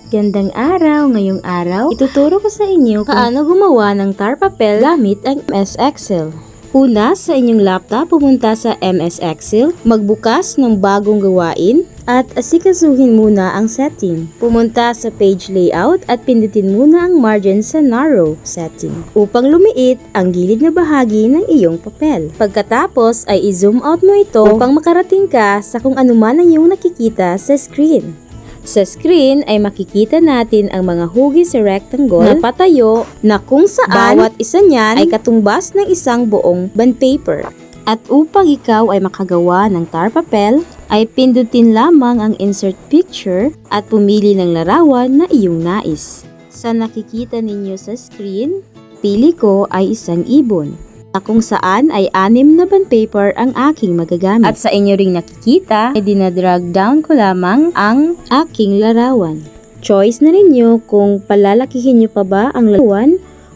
Gandang araw! Ngayong araw, ituturo ko sa inyo kung paano gumawa ng tar papel gamit ang MS Excel. Una, sa inyong laptop, pumunta sa MS Excel, magbukas ng bagong gawain, at asikasuhin muna ang setting. Pumunta sa page layout at pindutin muna ang margin sa narrow setting upang lumiit ang gilid na bahagi ng iyong papel. Pagkatapos ay i-zoom out mo ito upang makarating ka sa kung ano man ang iyong nakikita sa screen. Sa screen ay makikita natin ang mga hugis sa rectangle na patayo na kung saan bawat isa niyan ay katumbas ng isang buong bond paper. At upang ikaw ay makagawa ng tar papel, ay pindutin lamang ang insert picture at pumili ng larawan na iyong nais. Sa nakikita ninyo sa screen, pili ko ay isang ibon, na kung saan ay 6 na bond paper ang aking magagamit. At sa inyo ring nakikita ay dinadrag down ko lamang ang aking larawan. Choice na ninyo kung palalakihin nyo pa ba ang larawan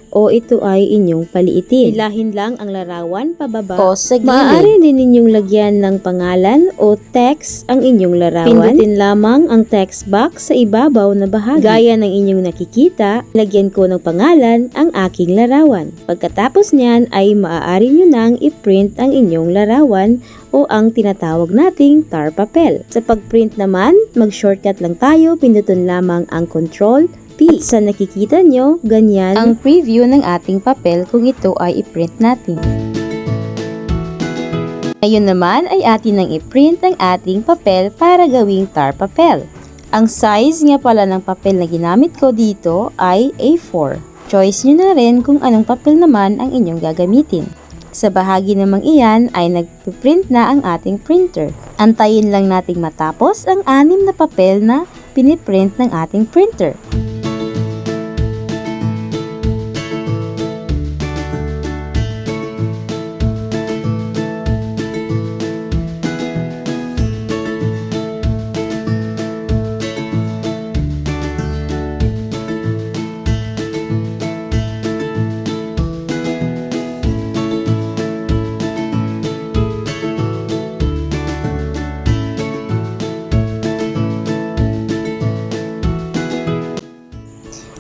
o ito ay inyong paliitin. Hilahin lang ang larawan pababa o sa gilid. Maaari din ninyong lagyan ng pangalan o text ang inyong larawan. Pindutin lamang ang text box sa ibabaw na bahagi. Gaya ng inyong nakikita, lagyan ko ng pangalan ang aking larawan. Pagkatapos niyan ay maaari nyo nang i-print ang inyong larawan o ang tinatawag nating tar papel. Sa pag-print naman, mag-shortcut lang tayo, pindutin lamang ang Ctrl P. At sa nakikita nyo, ganyan ang preview ng ating papel kung ito ay i-print natin. Ngayon naman ay atin nang i-print ang ating papel para gawing tar papel. Ang size nga pala ng papel na ginamit ko dito ay A4. Choice nyo na rin kung anong papel naman ang inyong gagamitin. Sa bahagi namang iyan ay nag-print na ang ating printer. Antayin lang nating matapos ang 6 na papel na piniprint ng ating printer.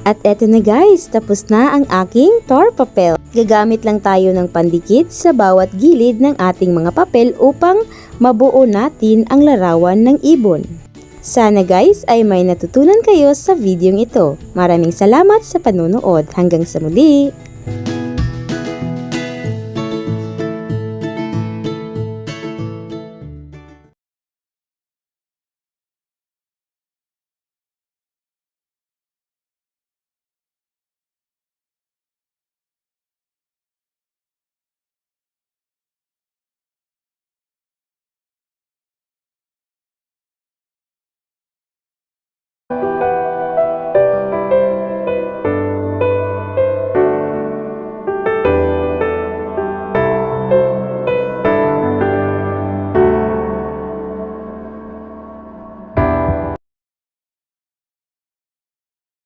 At eto na guys, tapos na ang aking tar papel. Gagamit lang tayo ng pandikit sa bawat gilid ng ating mga papel upang mabuo natin ang larawan ng ibon. Sana guys ay may natutunan kayo sa videong ito. Maraming salamat sa panunood. Hanggang sa muli!